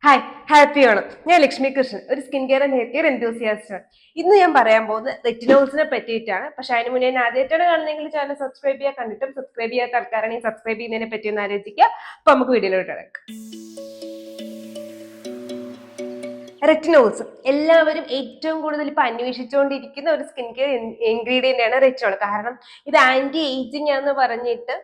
Hi, happy Onam. ഞാൻ ലക്ഷ്മി കൃഷ്ണൻ, ഒരു skin care and hair care enthusiast ആണ്. ഇന്ന് ഞാൻ പറയാൻ പോകുന്നത് റെറ്റിനോൾസിനെ പറ്റിയിട്ടാണ്. പക്ഷെ അതിന് മുന്നേ ഞാൻ ആദ്യമായിട്ടാണ് കാണുന്നതെങ്കിൽ ചാനൽ സബ്സ്ക്രൈബ് ചെയ്യാൻ, കണ്ടിട്ടും സബ്സ്ക്രൈബ് ചെയ്യാത്ത ആൾക്കാരാണെങ്കിൽ സബ്സ്ക്രൈബ് ചെയ്യുന്നതിനെ പറ്റി ഒന്ന് ആലോചിക്കുക. അപ്പൊ നമുക്ക് വീഡിയോയിലോട്ട് കിടക്കാം. റെറ്റിനോൾസ് എല്ലാവരും ഏറ്റവും കൂടുതൽ ഇപ്പൊ അന്വേഷിച്ചുകൊണ്ടിരിക്കുന്ന ഒരു സ്കിൻ കെയർ ഇൻഗ്രീഡിയന്റ് ആണ് റെറ്റിനോൾ. കാരണം ഇത് ആന്റി ഏജിങ് ആണെന്ന് പറഞ്ഞിട്ട്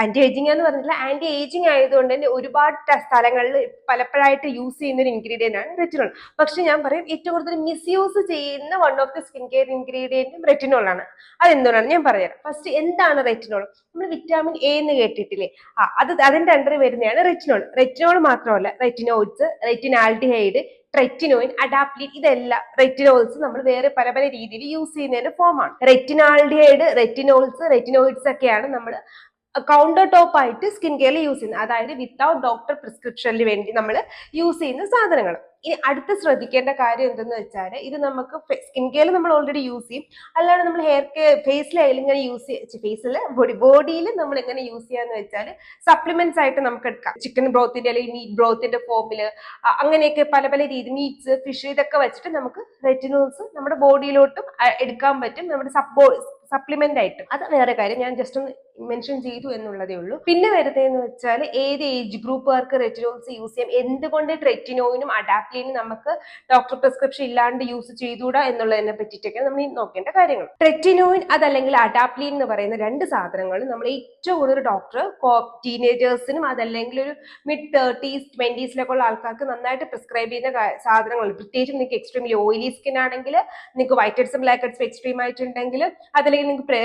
ആന്റി ഏജിങ് എന്ന് പറഞ്ഞില്ല, ആന്റി ഏജിങ് ആയതുകൊണ്ട് തന്നെ ഒരുപാട് സ്ഥലങ്ങളിൽ പലപ്പോഴായിട്ട് യൂസ് ചെയ്യുന്ന ഒരു ഇൻഗ്രീഡിയന്റ് ആണ് റെറ്റിനോൾ. പക്ഷെ ഞാൻ പറയും ഏറ്റവും കൂടുതൽ മിസ്യൂസ് ചെയ്യുന്ന one of the skin care ഇൻഗ്രീഡിയന്റും റെറ്റിനോൾ ആണ്. അതെന്തുകൊണ്ടാണ് ഞാൻ പറയാം. ഫസ്റ്റ് എന്താണ് റെറ്റിനോൾ? നമ്മൾ വിറ്റാമിൻ എ എന്ന് കേട്ടിട്ടില്ലേ? അതിന്റെ അണ്ടറിൽ വരുന്നതാണ് റെറ്റിനോൾ. റെറ്റിനോൾ മാത്രമല്ല, റെറ്റിനോയിഡ്സ്, റെറ്റിനാൽഡിഹൈഡ്, ട്രെറ്റിനോയിൻ, അഡാപ്ലിൻ, ഇതെല്ലാം റെറ്റിനോൾസ് നമ്മൾ വേറെ പല പല രീതിയിൽ യൂസ് ചെയ്യുന്നതിന്റെ ഫോമാണ്. റെറ്റിനാൽഡിഹൈഡ്, റെറ്റിനോൾസ്, റെറ്റിനോയിഡ്സ് ഒക്കെയാണ് നമ്മൾ കൗണ്ടർ ടോപ്പ് ആയിട്ട് സ്കിൻ കെയറിൽ യൂസ് ചെയ്യുന്നത്. അതായത് വിത്തൗട്ട് ഡോക്ടർ പ്രിസ്ക്രിപ്ഷനിൽ വേണ്ടി നമ്മൾ യൂസ് ചെയ്യുന്ന സാധനങ്ങൾ. ഇനി അടുത്ത് ശ്രദ്ധിക്കേണ്ട കാര്യം എന്തെന്ന് വെച്ചാൽ, ഇത് നമുക്ക് സ്കിൻ കെയറിൽ നമ്മൾ ഓൾറെഡി യൂസ് ചെയ്യും, അല്ലാതെ നമ്മൾ ഹെയർ കെയർ ഫേസിലായാലും ഇങ്ങനെ ഫേസിൽ ബോഡിയിൽ നമ്മൾ എങ്ങനെ യൂസ് ചെയ്യാന്ന് വെച്ചാൽ സപ്ലിമെന്റ്സ് ആയിട്ട് നമുക്ക് എടുക്കാം. ചിക്കൻ ബ്രോത്തിന്റെ അല്ലെങ്കിൽ മീറ്റ് ബ്രോത്തിന്റെ ഫോമിൽ, അങ്ങനെയൊക്കെ പല പല രീതി, മീറ്റ്സ്, ഫിഷ്, ഇതൊക്കെ വെച്ചിട്ട് നമുക്ക് റെറ്റിനോൾസ് നമ്മുടെ ബോഡിയിലോട്ടും എടുക്കാൻ പറ്റും, നമ്മുടെ സപ്ലിമെന്റ് ആയിട്ട്. അത് വേറെ കാര്യം, ഞാൻ ജസ്റ്റ് ഒന്ന് മെൻഷൻ ചെയ്തു എന്നുള്ളതേ ഉള്ളൂ. പിന്നെ വരുന്നതെന്ന് വെച്ചാൽ ഏത് ഏജ് ഗ്രൂപ്പുകാർക്ക് റെറ്റിനോൾസ് യൂസ് ചെയ്യാം, എന്തുകൊണ്ട് ട്രെറ്റിനോയിനും അഡാപ്ലിനും നമുക്ക് ഡോക്ടർ പ്രിസ്ക്രിപ്ഷൻ ഇല്ലാണ്ട് യൂസ് ചെയ്തുകൂടാ എന്നുള്ളതിനെ പറ്റിയിട്ടൊക്കെ നമ്മൾ നോക്കേണ്ട കാര്യങ്ങൾ. ട്രെറ്റിനോയിൻ അതല്ലെങ്കിൽ അഡാപ്ലിൻ എന്ന് പറയുന്ന രണ്ട് സാധനങ്ങൾ നമ്മൾ ഏറ്റവും കൂടുതൽ ഡോക്ടർ ടീനേജേഴ്സിനും അതല്ലെങ്കിൽ ഒരു മിഡ് 30s 20s ഉള്ള ആൾക്കാർക്ക് നന്നായിട്ട് പ്രിസ്ക്രൈബ് ചെയ്യുന്ന സാധനങ്ങൾ. പ്രത്യേകിച്ചും നിങ്ങൾക്ക് എക്സ്ട്രീംലി ഓയിലി സ്കിൻ ആണെങ്കിൽ, നിങ്ങൾക്ക് വൈറ്റ് ഹെഡ്സും ബ്ലാക്ക് ഹെഡ്സും എക്സ്ട്രീം ആയിട്ടുണ്ടെങ്കിൽ, അതല്ലെങ്കിൽ നിങ്ങൾക്ക്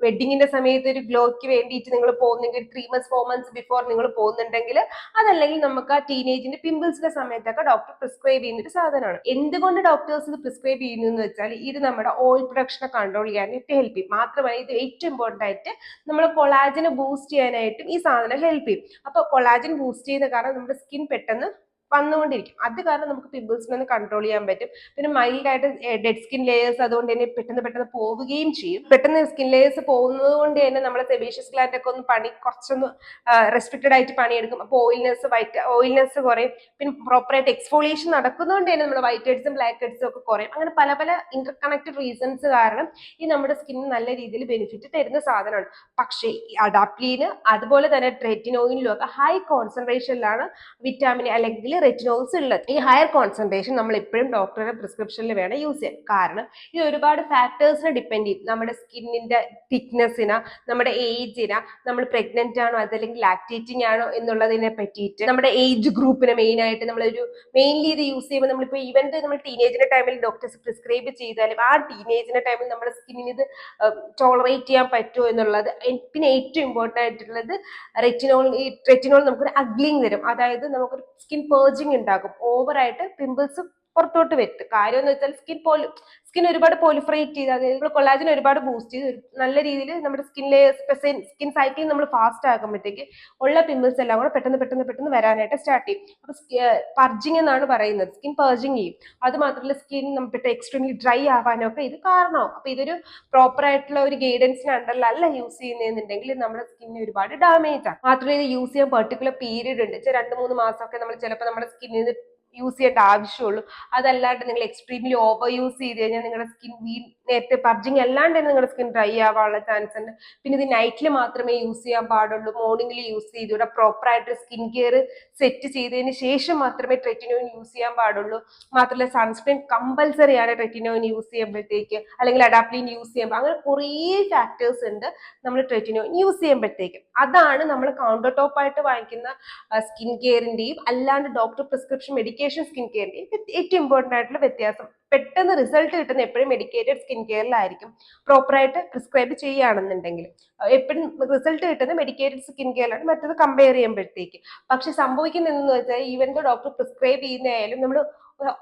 വെഡിങ്ങിന്റെ സമയത്ത് ഒരു ഗ്ലോയ്ക്ക് വേണ്ടിയിട്ട് നിങ്ങൾ പോകുന്നെങ്കിൽ 3 months 4 months ബിഫോർ നിങ്ങൾ പോകുന്നുണ്ടെങ്കിൽ, അതല്ലെങ്കിൽ നമുക്ക് ആ ടീനേജിന്റെ പിമ്പിൾസിന്റെ സമയത്തൊക്കെ ഡോക്ടർ പ്രിസ്ക്രൈബ് ചെയ്യുന്ന ഒരു സാധനമാണ്. എന്തുകൊണ്ട് ഡോക്ടേഴ്സ് ഇത് പ്രിസ്ക്രൈബ് ചെയ്യുന്നു എന്ന് വെച്ചാൽ, ഇത് നമ്മുടെ ഓയിൽ പ്രൊഡക്ഷനെ കൺട്രോൾ ചെയ്യാനായിട്ട് ഹെൽപ്പ് ചെയ്യും. മാത്രമല്ല ഇത് ഏറ്റവും ഇമ്പോർട്ടന്റ് ആയിട്ട് നമ്മൾ കൊളാജനെ ബൂസ്റ്റ് ചെയ്യാനായിട്ടും ഈ സാധനം ഹെൽപ്പ് ചെയ്യും. അപ്പൊ കൊളാജൻ ബൂസ്റ്റ് ചെയ്യുന്ന കാരണം നമ്മുടെ സ്കിൻ പെട്ടെന്ന് വന്നുകൊണ്ടിരിക്കും. അത് കാരണം നമുക്ക് പിമ്പിൾസിനെ കൺട്രോൾ ചെയ്യാൻ പറ്റും. പിന്നെ മൈൽഡ് ആയിട്ട് ഡെഡ് സ്കിൻ ലെയേഴ്സ് അതുകൊണ്ട് തന്നെ പെട്ടെന്ന് പോവുകയും ചെയ്യും. പെട്ടെന്ന് സ്കിൻ ലെയേഴ്സ് പോകുന്നത് കൊണ്ട് തന്നെ നമ്മളെ സെബേഷ്യസ് ഗ്ലാൻഡ് ഒക്കെ ഒന്ന് കുറച്ചൊന്ന് റെസ്ട്രിക്റ്റഡ് ആയിട്ട് പണിയെടുക്കും. അപ്പോൾ ഓയിൽനെസ് കുറയും. പിന്നെ പ്രോപ്പറായിട്ട് എക്സ്ഫോളിയേഷൻ നടക്കുന്നതുകൊണ്ട് തന്നെ നമ്മുടെ വൈറ്റ് ഹെഡ്സും ബ്ലാക്ക് ഹെഡ്സും ഒക്കെ കുറയും. അങ്ങനെ പല പല ഇന്റർകണക്റ്റഡ് റീസൺസ് കാരണം ഈ നമ്മുടെ സ്കിന്നിന് നല്ല രീതിയിൽ ബെനിഫിറ്റ് തരുന്ന സാധനമാണ്. പക്ഷേ ഈ അഡാപ്ലിന് അതുപോലെ തന്നെ ട്രെറ്റിനോയിലും ഒക്കെ ഹൈ കോൺസെൻട്രേഷനിലാണ് വിറ്റാമിൻ അല്ലെങ്കിൽ റെറ്റിനോൾസ് ഉള്ളത്. ഈ ഹയർ കോൺസെൻട്രേഷൻ നമ്മൾ എപ്പോഴും ഡോക്ടറുടെ പ്രിസ്ക്രിപ്ഷനിൽ വേണം യൂസ് ചെയ്യാൻ. കാരണം ഇത് ഒരുപാട് ഫാക്ടേഴ്സിനെ ഡിപ്പെൻഡ് ചെയ്യും. നമ്മുടെ സ്കിന്നിന്റെ തിക്നെസ്സിന്, നമ്മുടെ ഏജിന്, നമ്മൾ പ്രഗ്നന്റ് ആണോ അതല്ലെങ്കിൽ ലാക്ടേറ്റിംഗ് ആണോ എന്നുള്ളതിനെ പറ്റിയിട്ട്, നമ്മുടെ ഏജ് ഗ്രൂപ്പിനെ മെയിൻ ആയിട്ട് നമ്മളൊരു മെയിൻലി ഇത് യൂസ് ചെയ്യുമ്പോൾ നമ്മളിപ്പോൾ ഈവൻ നമ്മൾ ടീനേജിന്റെ ടൈമിൽ ഡോക്ടേഴ്സ് പ്രിസ്ക്രൈബ് ചെയ്താലും ആ ടീനേജിന്റെ ടൈമിൽ നമ്മുടെ സ്കിന്നിന് ഇത് ടോളറേറ്റ് ചെയ്യാൻ പറ്റുമോ എന്നുള്ളത്. പിന്നെ ഏറ്റവും ഇമ്പോർട്ടൻ്റ് ആയിട്ടുള്ളത് റെറ്റിനോൾ നമുക്കൊരു അഗ്ലിങ് തരും. അതായത് നമുക്കൊരു സ്കിൻ പേർജിങ് ഉണ്ടാകും. ഓവറായിട്ട് പിമ്പിൾസ് പുറത്തോട്ട് വരും. കാര്യം എന്ന് വെച്ചാൽ സ്കിൻ ഒരുപാട് പോളിഫറേറ്റ് ചെയ്ത്, അതായത് കൊളാജൻ ഒരുപാട് ബൂസ്റ്റ് ചെയ്ത് നല്ല രീതിയിൽ നമ്മുടെ സ്കിൻ സൈക്കിൾ നമ്മൾ ഫാസ്റ്റ് ആകുമ്പോഴത്തേക്ക് ഉള്ള പിമ്പിൾസ് എല്ലാം കൂടെ പെട്ടെന്ന് വരാനായിട്ട് സ്റ്റാർട്ട് ചെയ്യും. അപ്പൊ പർജിങ് എന്നാണ് പറയുന്നത്, സ്കിൻ പേർജിങ് ചെയ്യും. അത് മാത്രമല്ല സ്കിൻ നമുക്ക് എക്സ്ട്രീംലി ഡ്രൈ ആവാനൊക്കെ ഇത് കാരണമാവും. അപ്പൊ ഇതൊരു പ്രോപ്പർ ആയിട്ടുള്ള ഒരു ഗൈഡൻസിന് അണ്ടറിലല്ല യൂസ് ചെയ്യുന്നതെന്നുണ്ടെങ്കിൽ നമ്മുടെ സ്കിന്നിന് ഒരുപാട് ഡാമേജ് ആണ്. മാത്രമേ ഇത് യൂസ് ചെയ്യാൻ പെർട്ടിക്കുലർ പീരീഡ് ഉണ്ട്. 2-3 മാസമൊക്കെ നമ്മൾ ചിലപ്പോൾ നമ്മുടെ സ്കിന്നിന് യൂസ് ചെയ്യേണ്ട ആവശ്യമുള്ളൂ. അതല്ലാണ്ട് നിങ്ങൾ എക്സ്ട്രീംലി ഓവർ യൂസ് ചെയ്ത് കഴിഞ്ഞാൽ നിങ്ങളുടെ സ്കിൻ നേരത്തെ പർജിങ് അല്ലാണ്ട് തന്നെ നിങ്ങളുടെ സ്കിൻ ഡ്രൈ ആവാനുള്ള ചാൻസ് ഉണ്ട്. പിന്നെ ഇത് നൈറ്റിൽ മാത്രമേ യൂസ് ചെയ്യാൻ പാടുള്ളൂ, മോർണിംഗിൽ യൂസ് ചെയ്തുകൂടെ. പ്രോപ്പർ ആയിട്ട് സ്കിൻ കെയർ സെറ്റ് ചെയ്തതിന് ശേഷം മാത്രമേ ട്രെറ്റിനോയിൻ യൂസ് ചെയ്യാൻ പാടുള്ളൂ. മാത്രമല്ല സൺസ്ക്രീൻ കമ്പൽസറി ആണ് ട്രെറ്റിനോയിൻ യൂസ് ചെയ്യുമ്പോഴത്തേക്ക്, അല്ലെങ്കിൽ അഡാപ്ലിൻ യൂസ് ചെയ്യുമ്പോൾ. അങ്ങനെ കുറേ ഫാക്ടേഴ്സ് ഉണ്ട് നമ്മൾ ട്രെറ്റിനോയിൻ യൂസ് ചെയ്യുമ്പോഴത്തേക്ക്. അതാണ് നമ്മൾ കൗണ്ടർ ടോപ്പ് ആയിട്ട് വാങ്ങിക്കുന്ന സ്കിൻ കെയറിന്റെയും അല്ലാണ്ട് ഡോക്ടർ പ്രിസ്ക്രിപ്ഷൻ മെഡിക്കേഷൻ സ്കിൻ കെയറിന്റെയും ഏറ്റവും ഇമ്പോർട്ടൻ്റ് ആയിട്ടുള്ള വ്യത്യാസം. പെട്ടെന്ന് റിസൾട്ട് കിട്ടുന്ന എപ്പോഴും മെഡിക്കേറ്റഡ് സ്കിൻ കെയറിലായിരിക്കും, പ്രോപ്പറായിട്ട് പ്രിസ്ക്രൈബ് ചെയ്യുകയാണെന്നുണ്ടെങ്കിൽ. എപ്പോഴും റിസൾട്ട് കിട്ടുന്ന മെഡിക്കേറ്റഡ് സ്കിൻ കെയറിലാണ് മറ്റത് കമ്പയർ ചെയ്യുമ്പോഴത്തേക്ക്. പക്ഷെ സംഭവിക്കുന്നതെന്ന് വെച്ചാൽ ഈവൻ ദോ ഡോക്ടർ പ്രിസ്ക്രൈബ് ചെയ്യുന്നതായാലും നമ്മൾ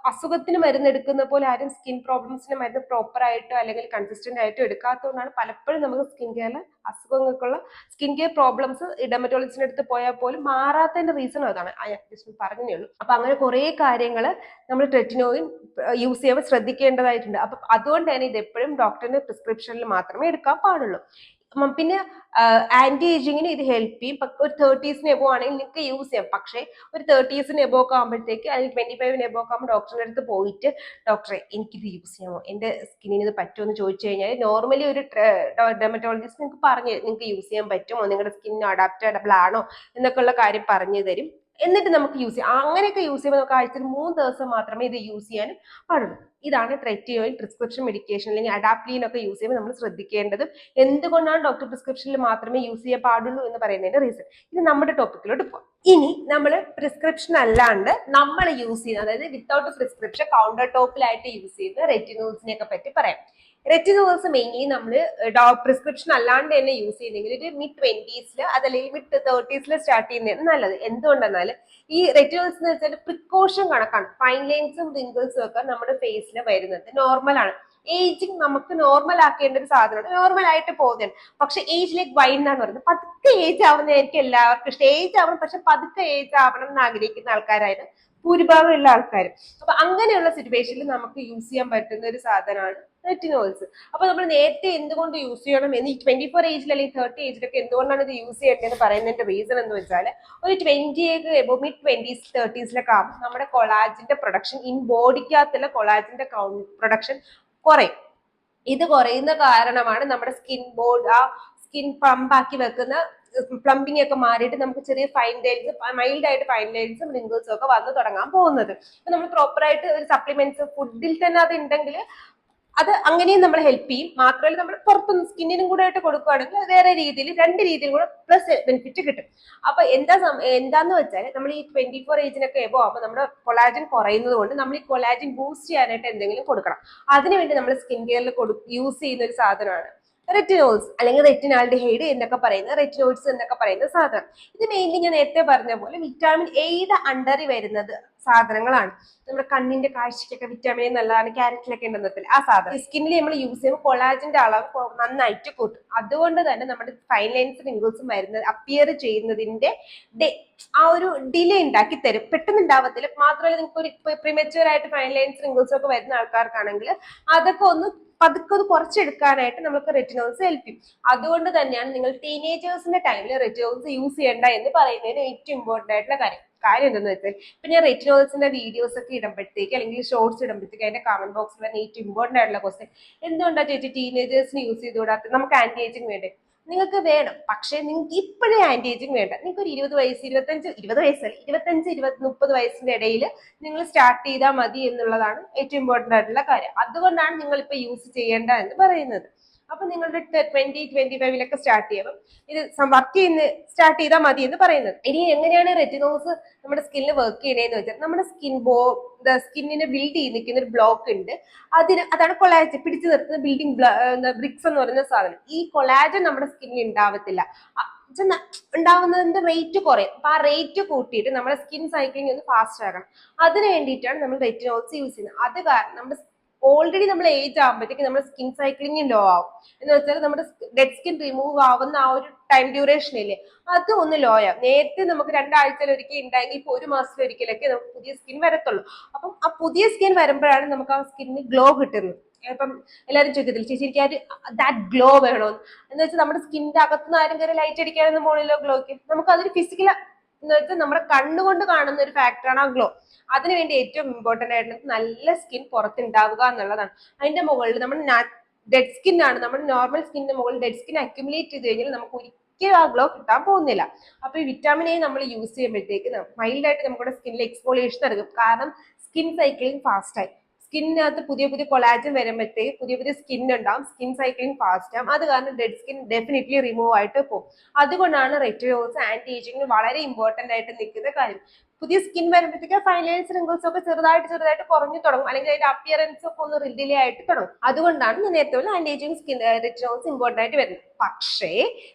അസുഖത്തിന് മരുന്ന് എടുക്കുന്ന പോലെ ആരും സ്കിൻ പ്രോബ്ലംസിന് മരുന്ന് പ്രോപ്പർ ആയിട്ടോ അല്ലെങ്കിൽ കൺസിസ്റ്റന്റ് ആയിട്ടോ എടുക്കാത്തതുകൊണ്ടാണ് പലപ്പോഴും നമുക്ക് സ്കിൻ കെയറിൽ അസുഖങ്ങൾക്കുള്ള സ്കിൻ കെയർ പ്രോബ്ലംസ് ഡെർമറ്റോളജിസ്റ്റിന്റെ അടുത്ത് പോയാൽ പോലും മാറാത്തതിന്റെ റീസൺ അതാണ്. ജസ്റ്റ് പറഞ്ഞേ ഉള്ളൂ. അപ്പൊ അങ്ങനെ കുറെ കാര്യങ്ങൾ നമ്മൾ ട്രെറ്റിനോയിൻ യൂസ് ചെയ്യുമ്പോൾ ശ്രദ്ധിക്കേണ്ടതായിട്ടുണ്ട്. അപ്പൊ അതുകൊണ്ട് തന്നെ ഇത് എപ്പോഴും ഡോക്ടറിന്റെ പ്രിസ്ക്രിപ്ഷനിൽ മാത്രമേ എടുക്കാൻ പാടുള്ളൂ. പിന്നെ ആന്റി ഏജിങ്ങിന് ഇത് ഹെൽപ്പ് ചെയ്യും. ഒരു 30s എബോ ആണെങ്കിൽ നിങ്ങൾക്ക് യൂസ് ചെയ്യാം. പക്ഷേ ഒരു 30s എബോ ഒക്കെ ആകുമ്പോഴത്തേക്ക് അല്ലെങ്കിൽ 25 എബോ ഒക്കെ ആകുമ്പോൾ ഡോക്ടറിന്റെ അടുത്ത് പോയിട്ട് ഡോക്ടറെ എനിക്കിത് യൂസ് ചെയ്യാമോ, എന്റെ സ്കിന്നിന് ഇത് പറ്റുമോ എന്ന് ചോദിച്ചു കഴിഞ്ഞാൽ നോർമലി ഒരു ഡെർമറ്റോളജിസ്റ്റ് നിങ്ങൾക്ക് യൂസ് ചെയ്യാൻ പറ്റുമോ, നിങ്ങളുടെ സ്കിന്നിന് അഡാപ്റ്റബിൾ ആണോ എന്നൊക്കെ ഉള്ള കാര്യം പറഞ്ഞു തരും. എന്നിട്ട് നമുക്ക് യൂസ് ചെയ്യാം. അങ്ങനെയൊക്കെ യൂസ് ചെയ്യുമ്പോൾ നമുക്ക് ആഴ്ചയിൽ 3 ദിവസം മാത്രമേ ഇത് യൂസ് ചെയ്യാനും പാടുള്ളൂ. ഇതാണ് ട്രെറ്റിനോയിൽ പ്രിസ്ക്രിപ്ഷൻ മെഡിക്കേഷൻ അല്ലെങ്കിൽ അഡാപ്റ്റീൻ ഒക്കെ യൂസ് ചെയ്യുമ്പോൾ നമ്മൾ ശ്രദ്ധിക്കേണ്ടത്. എന്തുകൊണ്ടാണ് ഡോക്ടർ പ്രിസ്ക്രിപ്ഷനിൽ മാത്രമേ യൂസ് ചെയ്യാൻ പാടുള്ളൂ എന്ന് പറയുന്നതിന്റെ റീസൺ. ഇത് നമ്മുടെ ടോപ്പിക്കിലോട്ട് പോകാം. ഇനി നമ്മൾ പ്രിസ്ക്രിപ്ഷൻ അല്ലാണ്ട് നമ്മൾ യൂസ് ചെയ്യുന്ന, അതായത് വിത്തൗട്ട് പ്രിസ്ക്രിപ്ഷൻ കൗണ്ടർ ടോപ്പിലായിട്ട് യൂസ് ചെയ്യുന്ന റെറ്റിനോൾസിനെ ഒക്കെ പറ്റി പറയാം. റെറ്റിനോൾസ് മെയിൻലി നമ്മൾ പ്രിസ്ക്രിപ്ഷൻ അല്ലാണ്ട് തന്നെ യൂസ് ചെയ്യുന്നെങ്കിൽ ഒരു mid-20s അതല്ലെങ്കിൽ mid-30s സ്റ്റാർട്ട് ചെയ്യുന്നതാണ് നല്ലത്. എന്തുകൊണ്ടെന്നാൽ ഈ റെറ്റിനോൾസ് എന്ന് വെച്ചാൽ പ്രിക്കോഷൻ കണക്കാണ്. ഫൈൻ ലൈൻസും റിങ്കിൾസും ഒക്കെ നമ്മുടെ ഫേസിൽ വരുന്നത് നോർമൽ ആണ്. ഏജിങ് നമുക്ക് നോർമൽ ആക്കേണ്ട ഒരു സാധനമാണ്, നോർമൽ ആയിട്ട് പോകുന്നതാണ്. പക്ഷെ ഏജ് ലൈക്ക് വൈൻ എന്നാണ് പറയുന്നത്. പതുക്കെ ഏജ് ആവുന്നതായിരിക്കും എല്ലാവർക്കും ഇഷ്ടം. ഏജ് ആവണം, പക്ഷെ പതുക്കെ ഏജ് ആവണം എന്ന് ആഗ്രഹിക്കുന്ന ആൾക്കാരായിരുന്നു ഭൂരിഭാഗം ഉള്ള ആൾക്കാരും. അപ്പൊ അങ്ങനെയുള്ള സിറ്റുവേഷനിൽ നമുക്ക് യൂസ് ചെയ്യാൻ പറ്റുന്ന ഒരു സാധനമാണ് റെറ്റിനോൾസ്. അപ്പൊ നമ്മൾ നേരത്തെ എന്തുകൊണ്ട് യൂസ് ചെയ്യണം എന്ന് 24 ഏജിൽ അല്ലെങ്കിൽ 30 ഏജിലൊക്കെ എന്തുകൊണ്ടാണ് ഇത് യൂസ് ചെയ്യേണ്ടതെന്ന് പറയുന്നതിന്റെ റീസൺ എന്ന് വെച്ചാൽ ഒരു 20 എബോ mid-20s 30s ആകുമ്പോൾ നമ്മുടെ കൊളാജിന്റെ പ്രൊഡക്ഷൻ ബോഡിക്കകത്തുള്ള കൊളാജിന്റെ പ്രൊഡക്ഷൻ കുറയും. ഇത് കുറയുന്ന കാരണമാണ് നമ്മുടെ സ്കിൻ പമ്പാക്കി വെക്കുന്ന പ്ലംബിംഗ് ഒക്കെ മാറിയിട്ട് നമുക്ക് ചെറിയ ഫൈൻ ലൈൻസ്, മൈൽഡ് ആയിട്ട് ഫൈൻ ലൈൻസും റിങ്കിൾസും ഒക്കെ വന്നു തുടങ്ങാൻ പോകുന്നത്. അപ്പൊ നമ്മൾ പ്രോപ്പർ ആയിട്ട് ഒരു സപ്ലിമെന്റ്സ് ഫുഡിൽ തന്നെ അത് ഉണ്ടെങ്കിൽ അത് അങ്ങനെയും നമ്മൾ ഹെൽപ്പ് ചെയ്യും. മാത്രമല്ല നമ്മൾ പുറത്തുനിന്ന് സ്കിന്നിനും കൂടെ ആയിട്ട് കൊടുക്കുകയാണെങ്കിൽ വേറെ രീതിയിൽ 2 രീതിയിൽ കൂടെ പ്ലസ് ബെനിഫിറ്റ് കിട്ടും. അപ്പൊ എന്താന്ന് വെച്ചാൽ നമ്മൾ ഈ 24 ഏജിനൊക്കെ എബോ ആകുമ്പോൾ നമ്മുടെ കൊളാജൻ കുറയുന്നത് കൊണ്ട് നമ്മൾ ഈ കൊളാജൻ ബൂസ്റ്റ് ചെയ്യാനായിട്ട് എന്തെങ്കിലും കൊടുക്കണം. അതിനുവേണ്ടി നമ്മൾ സ്കിൻ കെയറിൽ യൂസ് ചെയ്യുന്ന ഒരു സാധനമാണ് റെറ്റിനോൾസ് അല്ലെങ്കിൽ റെറ്റിനാൽഡിഹൈഡ് എന്നൊക്കെ പറയുന്ന റെറ്റിനോൾസ് എന്നൊക്കെ പറയുന്ന സാധനം. ഇത് മെയിൻലി ഞാൻ നേരത്തെ പറഞ്ഞ പോലെ വിറ്റാമിൻ എയുടെ അണ്ടറിൽ വരുന്നത് സാധനങ്ങളാണ്. നമ്മുടെ കണ്ണിന്റെ കാഴ്ചക്കൊക്കെ വിറ്റാമിൻ എ നല്ലതാണ്, ക്യാരറ്റിലൊക്കെ ഉണ്ടെന്നത്തിൽ ആ സാധനം സ്കിന്നിൽ നമ്മൾ യൂസ് ചെയ്യുമ്പോൾ കൊളാജിന്റെ അളവ് നന്നായിട്ട് കൂട്ടും. അതുകൊണ്ട് തന്നെ നമ്മുടെ ഫൈൻ ലൈൻസും റിങ്കിൾസും വരുന്നത് അപ്പിയർ ചെയ്യുന്നതിന്റെ ആ ഒരു ഡിലേ ഉണ്ടാക്കി തരും. പെട്ടെന്ന് ഉണ്ടാവത്തില്ല. മാത്രമല്ല നിങ്ങൾക്ക് ഒരു പ്രിമച്വർ ആയിട്ട് ഫൈൻ ലൈൻസ് റിങ്കിൾസും ഒക്കെ വരുന്ന ആൾക്കാർക്കാണെങ്കിൽ അതൊക്കെ ഒന്ന് പതുക്കെ കുറച്ചെടുക്കാനായിട്ട് നമുക്ക് റെറ്റിനോൾസ് ഹെൽപ്പ് ചെയ്യും. അതുകൊണ്ട് തന്നെയാണ് നിങ്ങൾ ടീനേജേഴ്സിന്റെ ടൈമിൽ റെറ്റിനോൾസ് യൂസ് ചെയ്യേണ്ട എന്ന് പറയുന്നതിന് ഏറ്റവും ഇമ്പോർട്ടന്റ് ആയിട്ടുള്ള കാര്യം എന്തെന്ന് വെച്ചാൽ, ഇപ്പൊ ഞാൻ റെറ്റിനോൾസിന്റെ വീഡിയോസ് ഒക്കെ ഇടുമ്പോഴത്തേക്ക് അല്ലെങ്കിൽ ഷോർട്സ് ഇടുമ്പോഴത്തേക്ക് അതിന്റെ കമന്റ് ബോക്സിൽ തന്നെ ഏറ്റവും ഇമ്പോർട്ടന്റ് ആയിട്ടുള്ള ക്വസ്റ്റ്യൻ, എന്തുകൊണ്ടാ ചേച്ചി ടീനേജേഴ്സിന് യൂസ് ചെയ്തുകൂടാത്ത, നമുക്ക് ആന്റി ഏജിങ് വേണ്ടേ? നിങ്ങൾക്ക് വേണം, പക്ഷെ നിങ്ങൾക്ക് ഇപ്പോഴേ ആന്റി ഏജിങ് വേണ്ട. നിങ്ങൾക്ക് ഒരു 20 വയസ്സ് 30 വയസ്സിന്റെ ഇടയിൽ നിങ്ങൾ സ്റ്റാർട്ട് ചെയ്താൽ മതി എന്നുള്ളതാണ് ഏറ്റവും ഇമ്പോർട്ടന്റ് ആയിട്ടുള്ള കാര്യം. അതുകൊണ്ടാണ് നിങ്ങൾ ഇപ്പൊ യൂസ് ചെയ്യേണ്ട എന്ന് പറയുന്നത്. അപ്പൊ നിങ്ങളുടെ 20-25 സ്റ്റാർട്ട് ചെയ്യുമ്പോൾ ഇത് സ്റ്റാർട്ട് ചെയ്താൽ മതി എന്ന് പറയുന്നത്. ഇനി എങ്ങനെയാണ് റെറ്റിനോൾസ് നമ്മുടെ സ്കിന്നിൽ വർക്ക് ചെയ്യണേന്ന് വെച്ചാൽ, നമ്മുടെ സ്കിന്നിനെ ബിൽഡ് ചെയ്ത് നിൽക്കുന്ന ഒരു ബ്ലോക്ക് ഉണ്ട്. അതാണ് കൊളാജൻ പിടിച്ചു നിർത്തുന്ന ബിൽഡിംഗ് ബ്രിക്സ് എന്ന് പറയുന്ന സാധനം. ഈ കൊളാജൻ നമ്മുടെ സ്കിന്നിൽ ഉണ്ടാവത്തില്ല. ഉണ്ടാവുന്നതിന്റെ റേറ്റ് കുറയും. അപ്പൊ ആ റേറ്റ് കൂട്ടിയിട്ട് നമ്മുടെ സ്കിൻ സൈക്ലിംഗ് ഒന്ന് ഫാസ്റ്റ് ആകണം. അതിന് വേണ്ടിയിട്ടാണ് നമ്മൾ റെറ്റിനോൾസ് യൂസ് ചെയ്യുന്നത്. അത് കാരണം നമ്മുടെ ഓൾറെഡി നമ്മൾ ഏജ് ആകുമ്പോഴത്തേക്ക് നമ്മുടെ സ്കിൻ സൈക്ലിംഗ് ലോ ആവും. എന്ന് വെച്ചാൽ നമ്മുടെ ഡെഡ് സ്കിൻ റിമൂവ് ആവുന്ന ആ ഒരു ടൈം ഡ്യൂറേഷൻ ഇല്ലേ, അത് ഒന്ന് ലോ ആവും. നേരത്തെ നമുക്ക് 2 ആഴ്ചയിൽ ഒരിക്കൽ ഉണ്ടെങ്കിൽ ഇപ്പൊ 1 മാസത്തിൽ ഒരിക്കലൊക്കെ നമുക്ക് പുതിയ സ്കിൻ വരത്തുള്ളൂ. അപ്പം ആ പുതിയ സ്കിൻ വരുമ്പോഴാണ് നമുക്ക് ആ സ്കിന്നിന് ഗ്ലോ കിട്ടുന്നത്. ഇപ്പം എല്ലാവരും ചോദിക്കത്തില്ല ചേച്ചി എനിക്ക് ദാറ്റ് ഗ്ലോ വേണോന്ന്. എന്ന് വെച്ചാൽ നമ്മുടെ സ്കിന്നിന്റെ അകത്തുനിന്ന് ആരും കയറി ലൈറ്റ് അടിക്കാനൊന്നും പോണില്ലോ ഗ്ലോക്ക്. നമുക്ക് അതൊരു ഫിസിക്കൽ എന്ന് വെച്ചാൽ നമ്മുടെ കണ്ണുകൊണ്ട് കാണുന്ന ഒരു ഫാക്ടറാണ് ആ ഗ്ലോ. അതിനുവേണ്ടി ഏറ്റവും ഇമ്പോർട്ടന്റ് ആയിട്ടുള്ളത് നല്ല സ്കിൻ പുറത്തുണ്ടാവുക എന്നുള്ളതാണ്. അതിന്റെ മുകളിൽ നമ്മൾ ഡെഡ് സ്കിൻ ആണ്, നമ്മുടെ നോർമൽ സ്കിന്നിന്റെ മുകളിൽ ഡെഡ് സ്കിൻ അക്യുമുലേറ്റ് ചെയ്ത് കഴിഞ്ഞാൽ നമുക്ക് ഒരിക്കലും ആ ഗ്ലോ കിട്ടാൻ പോകുന്നില്ല. അപ്പൊ ഈ വിറ്റാമിൻ എ നമ്മൾ യൂസ് ചെയ്യുമ്പോഴത്തേക്ക് മൈൽഡ് ആയിട്ട് നമ്മുടെ സ്കിന്നിൽ എക്സ്ഫോളിയേഷൻ നടക്കും. കാരണം സ്കിൻ സൈക്ലിംഗ് ഫാസ്റ്റ് ആയി, സ്കിന്നിനകത്ത് പുതിയ കൊളാജൻ വരുമ്പോഴത്തേക്ക് പുതിയ സ്കിൻ ഉണ്ടാവും, സ്കിൻ സൈക്ലിംഗ് ഫാസ്റ്റ് ആവും. അത് കാരണം ഡെഡ് സ്കിൻ ഡെഫിനറ്റ്ലി റിമൂവ് ആയിട്ട് പോകും. അതുകൊണ്ടാണ് റെറ്റിനോൾസ് ആന്റി ഏജിങ്ങിന് വളരെ ഇമ്പോർട്ടന്റ് ആയിട്ട് നിൽക്കുന്ന കാര്യം. പുതിയ സ്കിൻ വരുമ്പോഴത്തേക്ക് ഫൈൻ ലൈൻസ് റിങ്കിൾസ് ഒക്കെ ചെറുതായിട്ട് കുറഞ്ഞു തുടങ്ങും, അല്ലെങ്കിൽ അതിന്റെ അപ്പിയറൻസ് ഒക്കെ ഒന്ന് ഡിലേ ആയിട്ട് തുടങ്ങും. അതുകൊണ്ടാണ് ഞാൻ നേരത്തെ anti ageing skin retinols important ആയിട്ട് വരുന്നത്. പക്ഷേ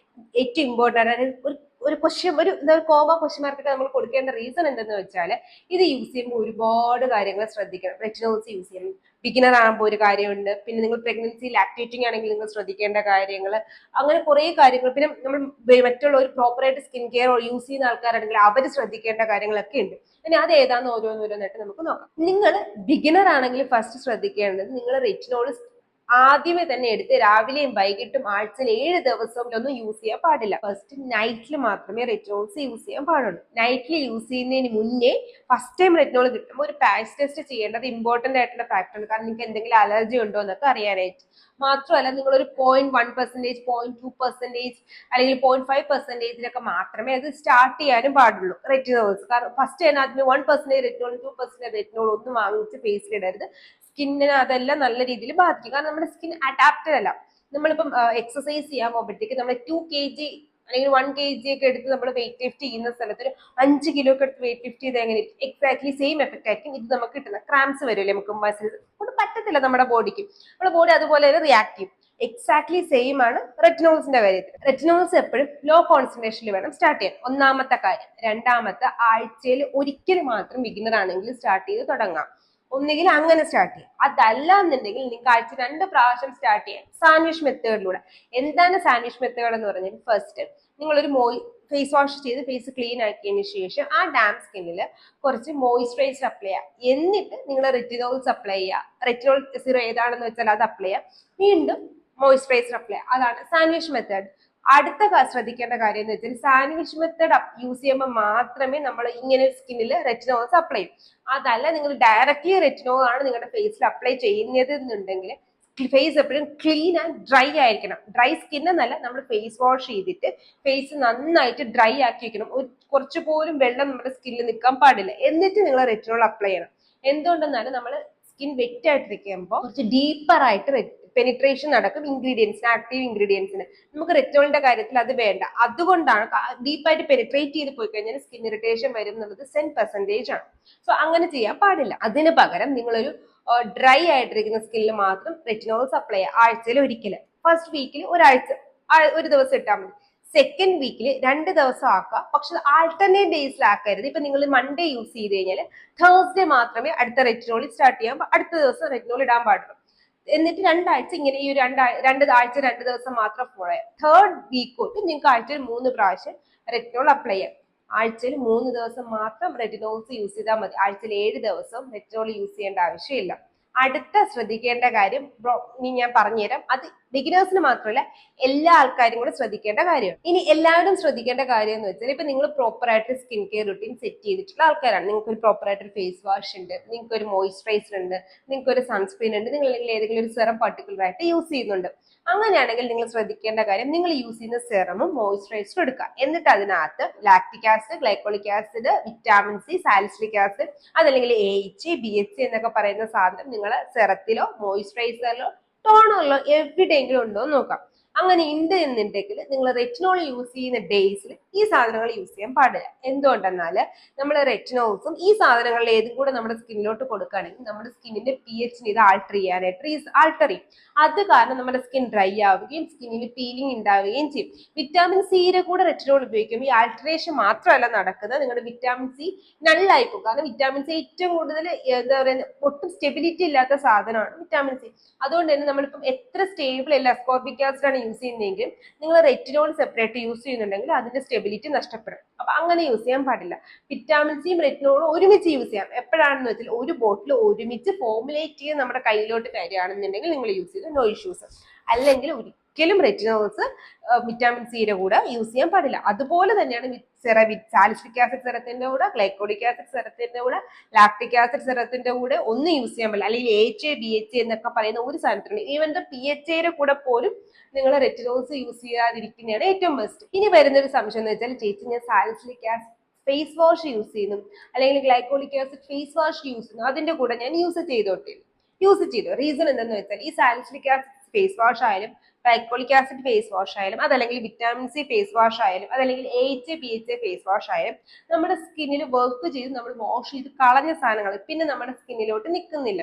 ഏറ്റവും ഇമ്പോർട്ടന്റ് ആണ് ഒരു കോമ ക്വസ്റ്റ്യൻ മാർക്കൊക്കെ നമ്മൾ കൊടുക്കേണ്ട റീസൺ എന്തെന്ന് വെച്ചാൽ, ഇത് യൂസ് ചെയ്യുമ്പോൾ ഒരുപാട് കാര്യങ്ങൾ ശ്രദ്ധിക്കണം. റെറ്റിനോൾസ് യൂസ് ചെയ്യണം. ബിഗിനർ ആകുമ്പോൾ ഒരു കാര്യമുണ്ട്, പിന്നെ നിങ്ങൾ പ്രഗ്നൻസി ലാക്ടേറ്റിംഗ് ആണെങ്കിൽ നിങ്ങൾ ശ്രദ്ധിക്കേണ്ട കാര്യങ്ങൾ, അങ്ങനെ കുറെ കാര്യങ്ങൾ. പിന്നെ നമ്മൾ മറ്റുള്ള ഒരു പ്രോപ്പറായിട്ട് സ്കിൻ കെയർ യൂസ് ചെയ്യുന്ന ആൾക്കാരാണെങ്കിൽ അവർ ശ്രദ്ധിക്കേണ്ട കാര്യങ്ങളൊക്കെ ഉണ്ട്. ഇനി അത് ഓരോന്നായിട്ട് നമുക്ക് നോക്കാം. നിങ്ങൾ ബിഗിനർ ആണെങ്കിൽ ഫസ്റ്റ് ശ്രദ്ധിക്കേണ്ടത് നിങ്ങൾ റെറ്റിനോൾ ആദ്യമേ തന്നെ എടുത്ത് രാവിലെയും വൈകിട്ടും ആഴ്ചയിൽ 7 ദിവസവും ഒന്നും യൂസ് ചെയ്യാൻ പാടില്ല. ഫസ്റ്റ് നൈറ്റിൽ മാത്രമേ റെറ്റിനോൾസ് യൂസ് ചെയ്യാൻ പാടുള്ളൂ. നൈറ്റിൽ യൂസ് ചെയ്യുന്നതിന് മുന്നേ ഫസ്റ്റ് ടൈം റെറ്റിനോൾ കിട്ടുമ്പോൾ ഒരു പാച്ച് ടെസ്റ്റ് ചെയ്യേണ്ടത് ഇമ്പോർട്ടന്റ് ആയിട്ടുള്ള ഫാക്ടറാണ്. കാരണം നിങ്ങൾക്ക് എന്തെങ്കിലും അലർജി ഉണ്ടോ എന്നൊക്കെ അറിയാനായിട്ട്. മാത്രമല്ല നിങ്ങൾ ഒരു 0.1%, 0.2% അല്ലെങ്കിൽ 0.5%-ലൊക്കെ മാത്രമേ അത് സ്റ്റാർട്ട് ചെയ്യാനും പാടുള്ളൂ റെറ്റിനോൾസ്. കാരണം ഫസ്റ്റ് തന്നെ അതിന് 1% റെറ്റിനോൾ, 2% റെറ്റിനോൾ ഒന്നും വാങ്ങിച്ച് ഫേസിലിടരുത്. സ്കിന്നിന് അതെല്ലാം നല്ല രീതിയിൽ ബാധിക്കും. കാരണം നമ്മുടെ സ്കിൻ അഡാപ്റ്റഡ് അല്ല. നമ്മളിപ്പം എക്സസൈസ് ചെയ്യാൻ പോകുമ്പോഴത്തേക്ക് നമ്മൾ 2 kg അല്ലെങ്കിൽ 1 kg ഒക്കെ എടുത്ത് നമ്മൾ വെയിറ്റ് ലിഫ്റ്റ് ചെയ്യുന്ന സ്ഥലത്ത് ഒരു 5 kilo ഒക്കെ എടുത്ത് വെയിറ്റ് ലിഫ്റ്റ് ചെയ്ത് എങ്ങനെ എക്സാക്ട്ലി സെയിം എഫക്റ്റ് ആയിരിക്കും ഇത് നമുക്ക് കിട്ടുന്നത്. ക്രാംസ് വരില്ലേ നമുക്ക് മസിൽസ്, കൊണ്ട് പറ്റത്തില്ല നമ്മുടെ ബോഡിക്ക്. നമ്മുടെ ബോഡി അതുപോലെ തന്നെ റിയാക്ട് ചെയ്യും. എക്സാക്ട്ലി സെയിം ആണ് റെറ്റിനോൾസിന്റെ കാര്യത്തിൽ. റെറ്റിനോൾസ് എപ്പോഴും ലോ കോൺസെൻട്രേഷനിൽ വേണം സ്റ്റാർട്ട് ചെയ്യാൻ, ഒന്നാമത്തെ കാര്യം. രണ്ടാമത്തെ, ആഴ്ചയിൽ ഒരിക്കൽ മാത്രം ബിഗിനർ ആണെങ്കിൽ സ്റ്റാർട്ട് ചെയ്ത് തുടങ്ങാം. ഒന്നുകിൽ അങ്ങനെ സ്റ്റാർട്ട് ചെയ്യാം. അതല്ല എന്നുണ്ടെങ്കിൽ നിങ്ങൾക്ക് ആഴ്ച 2 പ്രാവശ്യം സ്റ്റാർട്ട് ചെയ്യാം സാൻഡ്വിച്ച് മെത്തേഡിലൂടെ. എന്താണ് സാൻഡ്വിച്ച് മെത്തേഡ് എന്ന് പറഞ്ഞാൽ, ഫസ്റ്റ് നിങ്ങളൊരു ഫേസ് വാഷ് ചെയ്ത് ഫേസ് ക്ലീൻ ആക്കിയതിന് ശേഷം ആ ഡാം സ്കിന്നിൽ കുറച്ച് മോയിസ്ചറൈസർ അപ്ലൈ ചെയ്യുക. എന്നിട്ട് നിങ്ങൾ റെറ്റിനോൾസ് അപ്ലൈ ചെയ്യുക. റെറ്റിനോൾ സീറോ ഏതാണെന്ന് വെച്ചാൽ അത് അപ്ലൈ ചെയ്യുക. വീണ്ടും മോയിസ്ചറൈസർ അപ്ലൈ ചെയ്യുക. അതാണ് സാൻഡ്വിച്ച് മെത്തേഡ്. അടുത്ത ശ്രദ്ധിക്കേണ്ട കാര്യം എന്ന് വെച്ചാൽ സാൻഡ്വിച്ച് മെത്തേഡ് യൂസ് ചെയ്യുമ്പോൾ മാത്രമേ നമ്മൾ ഇങ്ങനെ സ്കിന്നിൽ റെറ്റിനോൾസ് അപ്ലൈ ചെയ്യും. അതല്ല നിങ്ങൾ ഡയറക്റ്റ്ലി റെറ്റിനോൾ ആണ് നിങ്ങളുടെ ഫേസിൽ അപ്ലൈ ചെയ്യുന്നത് എന്നുണ്ടെങ്കിൽ ഫേസ് എപ്പോഴും ക്ലീൻ ആൻഡ് ഡ്രൈ ആയിരിക്കണം. ഡ്രൈ സ്കിൻ എന്നല്ല, നമ്മൾ ഫേസ് വാഷ് ചെയ്തിട്ട് ഫേസ് നന്നായിട്ട് ഡ്രൈ ആക്കി വെക്കണം. കുറച്ചു പോലും വെള്ളം നമ്മുടെ സ്കിന്നിൽ നിൽക്കാൻ പാടില്ല. എന്നിട്ട് നിങ്ങൾ റെറ്റിനോൾ അപ്ലൈ ചെയ്യണം. എന്തുകൊണ്ടെന്നാലും നമ്മൾ സ്കിൻ വെറ്റ് ആയിട്ടിരിക്കുമ്പോൾ കുറച്ച് ഡീപ്പർ ആയിട്ട് പെനിട്രേഷൻ നടക്കും ഇൻഗ്രീഡിയൻസിന്, ആക്റ്റീവ് ഇൻഗ്രീഡിയൻസിന്. നമുക്ക് റെറ്റിനോളിന്റെ കാര്യത്തിൽ അത് വേണ്ട. അതുകൊണ്ടാണ് ഡീപ്പായിട്ട് പെനിട്രേറ്റ് ചെയ്ത് പോയി കഴിഞ്ഞാൽ സ്കിൻ ഇറിറ്റേഷൻ വരും എന്നുള്ളത് 100% ആണ്. സോ അങ്ങനെ ചെയ്യാൻ പാടില്ല. അതിന് പകരം നിങ്ങളൊരു ഡ്രൈ ആയിട്ടിരിക്കുന്ന സ്കിന്നിൽ മാത്രം റെറ്റിനോൾസ് അപ്ലൈ ചെയ്യുക ആഴ്ചയിൽ ഒരിക്കൽ. ഫസ്റ്റ് വീക്കിൽ ഒരു ദിവസം ഇട്ടാൽ മതി. സെക്കൻഡ് വീക്കിൽ 2 ദിവസം ആക്കുക. പക്ഷെ ആൾട്ടർനേറ്റ് ഡേയ്സിൽ ആക്കരുത്. ഇപ്പൊ നിങ്ങൾ മൺഡേ യൂസ് ചെയ്ത് കഴിഞ്ഞാൽ തേഴ്സ്ഡേ മാത്രമേ അടുത്ത റെറ്റിനോൾ സ്റ്റാർട്ട് ചെയ്യാൻ, അടുത്ത ദിവസം റെറ്റിനോൾ ഇടാൻ പാടുള്ളൂ. എന്നിട്ട് 2 ആഴ്ച ഇങ്ങനെ ഈ ഒരു 2 ആഴ്ച 2 ദിവസം മാത്രം ഫോളോ ചെയ്യാം. തേർഡ് വീക്ക് തൊട്ട് നിങ്ങൾക്ക് ആഴ്ചയിൽ 3 പ്രാവശ്യം റെറ്റിനോൾ അപ്ലൈ ചെയ്യാം. ആഴ്ചയിൽ 3 ദിവസം മാത്രം റെറ്റിനോൾസ് യൂസ് ചെയ്താൽ മതി. ആഴ്ചയിൽ 7 ദിവസം റെറ്റിനോൾ യൂസ് ചെയ്യേണ്ട ആവശ്യമില്ല. അടുത്ത ശ്രദ്ധിക്കേണ്ട കാര്യം ഇനി ഞാൻ പറഞ്ഞുതരാം. അത് ബിഗിനേഴ്സിന് മാത്രമല്ല എല്ലാ ആൾക്കാരും കൂടെ ശ്രദ്ധിക്കേണ്ട കാര്യമാണ്. ഇനി എല്ലാവരും ശ്രദ്ധിക്കേണ്ട കാര്യം എന്ന് വെച്ചാൽ, ഇപ്പൊ നിങ്ങൾ പ്രോപ്പർ ആയിട്ട് സ്കിൻ കെയർ റുട്ടീൻ സെറ്റ് ചെയ്തിട്ടുള്ള ആൾക്കാരാണ്. നിങ്ങൾക്ക് ഒരു പ്രോപ്പർ ആയിട്ട് ഫേസ് വാഷ് ഉണ്ട്, നിങ്ങൾക്ക് ഒരു മോയിസ്ചറൈസർ ഉണ്ട്, നിങ്ങൾക്ക് ഒരു സൺസ്ക്രീൻ ഉണ്ട്, നിങ്ങൾ ഏതെങ്കിലും ഒരു സെറം പർട്ടിക്കുലർ ആയിട്ട് യൂസ് ചെയ്യുന്നുണ്ട്. അങ്ങനെയാണെങ്കിൽ നിങ്ങൾ ശ്രദ്ധിക്കേണ്ട കാര്യം, നിങ്ങൾ യൂസ് ചെയ്യുന്ന സെറമും മോയിസ്ചറൈസറും എടുക്കുക. എന്നിട്ട് അതിനകത്ത് lactic acid, glycolic acid, vitamin C, salicylic acid, അതല്ലെങ്കിൽ AHA, BHA എന്നൊക്കെ പറയുന്ന സാധനം നിങ്ങൾ സെറത്തിലോ മോയിസ്ചറൈസറിലോ ടോണറിലോ എവിടെയെങ്കിലും ഉണ്ടോ എന്ന് നോക്കാം. അങ്ങനെ ഉണ്ട് എന്നുണ്ടെങ്കിൽ നിങ്ങൾ റെറ്റിനോൾ യൂസ് ചെയ്യുന്ന ഡേയ്സിൽ ഈ സാധനങ്ങൾ യൂസ് ചെയ്യാൻ പാടില്ല. എന്തുകൊണ്ടെന്നാൽ നമ്മൾ റെറ്റിനോൾസും ഈ സാധനങ്ങളിൽ ഏതും കൂടെ നമ്മുടെ സ്കിന്നിലോട്ട് കൊടുക്കുകയാണെങ്കിൽ നമ്മുടെ സ്കിന്നിന്റെ pH ഇത് ആൾട്ടർ ചെയ്യും. അത് കാരണം നമ്മുടെ സ്കിൻ ഡ്രൈ ആവുകയും സ്കിന്നിൽ പീലിംഗ് ഉണ്ടാവുകയും ചെയ്യും. വിറ്റാമിൻ സിയുടെ കൂടെ റെറ്റിനോൾ ഉപയോഗിക്കുമ്പോൾ ഈ ആൾട്ടറേഷൻ മാത്രമല്ല നടക്കുന്നത്, നിങ്ങളുടെ വിറ്റാമിൻ സി നല്ലായി പോകും. കാരണം വിറ്റാമിൻ സി ഏറ്റവും കൂടുതൽ എന്താ പറയുക, ഒട്ടും സ്റ്റെബിലിറ്റി ഇല്ലാത്ത സാധനമാണ് വിറ്റാമിൻ സി. അതുകൊണ്ട് തന്നെ നമ്മളിപ്പം എത്ര സ്റ്റേബിൾ അല്ല അസ്കോർബിക് ആസിഡ് ആണ് യൂസ് ചെയ്യുന്നതെങ്കിൽ നിങ്ങൾ റെറ്റിനോൾ സെപ്പറേറ്റ് യൂസ് ചെയ്യുന്നുണ്ടെങ്കിൽ അതിന്റെ സ്റ്റെബിലിറ്റി നഷ്ടപ്പെടും. അപ്പൊ അങ്ങനെ യൂസ് ചെയ്യാൻ പാടില്ല. വിറ്റാമിൻ സിയും റെറ്റിനോളും ഒരുമിച്ച് യൂസ് ചെയ്യാം. എപ്പോഴാണെന്ന് വെച്ചാൽ ഒരു ബോട്ടിൽ ഒരുമിച്ച് ഫോർമുലേറ്റ് ചെയ്ത് നമ്മുടെ കയ്യിലോട്ട് തരികയാണെന്നുണ്ടെങ്കിൽ നിങ്ങൾ യൂസ് ചെയ്ത് നോ ഇഷ്യൂസ്. അല്ലെങ്കിൽ ഒരിക്കലും റെറ്റിനോൾസ് വിറ്റാമിൻ സിയുടെ കൂടെ യൂസ് ചെയ്യാൻ പാടില്ല. അതുപോലെ തന്നെയാണ് സാലിസിലിക് ആസിഡ് സെറത്തിന്റെ കൂടെ, ഗ്ലൈക്കോളിക് ആസിഡ് സെറത്തിന്റെ കൂടെ, ലാക്റ്റിക് ആസിഡ് സെറത്തിന്റെ കൂടെ ഒന്നും യൂസ് ചെയ്യാൻ പാടില്ല. അല്ലെങ്കിൽ AHA, BHA എന്നൊക്കെ പറയുന്ന ഒരു സാധനത്തിന്, ഈവൻ PHAയുടെ കൂടെ പോലും നിങ്ങൾ റെറ്റിനോൾസ് യൂസ് ചെയ്യാതിരിക്കുന്നതാണ് ഏറ്റവും ബെസ്റ്റ്. ഇനി വരുന്നൊരു സംശയം എന്ന് വെച്ചാൽ, ചേച്ചി ഞാൻ salicylic acid face wash use ചെയ്യുന്നു, അല്ലെങ്കിൽ glycolic acid face wash use ചെയ്യുന്നു, അതിന്റെ കൂടെ ഞാൻ യൂസ് ചെയ്തു. റീസൺ എന്തെന്ന് വെച്ചാൽ, ഈ സാലിസിലിക് ആസിഡ് ഫേസ് വാഷ് ആയാലും ഗ്ലൈക്കോളിക് ആസിഡ് ഫേസ് വാഷ് ആയാലും അതല്ലെങ്കിൽ വിറ്റാമിൻ സി ഫേസ് വാഷ് ആയാലും അതല്ലെങ്കിൽ AHA, BHA ഫേസ് വാഷ് ആയാലും നമ്മുടെ സ്കിന്നിൽ വർക്ക് ചെയ്ത് നമ്മൾ വാഷ് ചെയ്ത് കളഞ്ഞ സാധനങ്ങൾ പിന്നെ നമ്മുടെ സ്കിന്നിലോട്ട് നിൽക്കുന്നില്ല.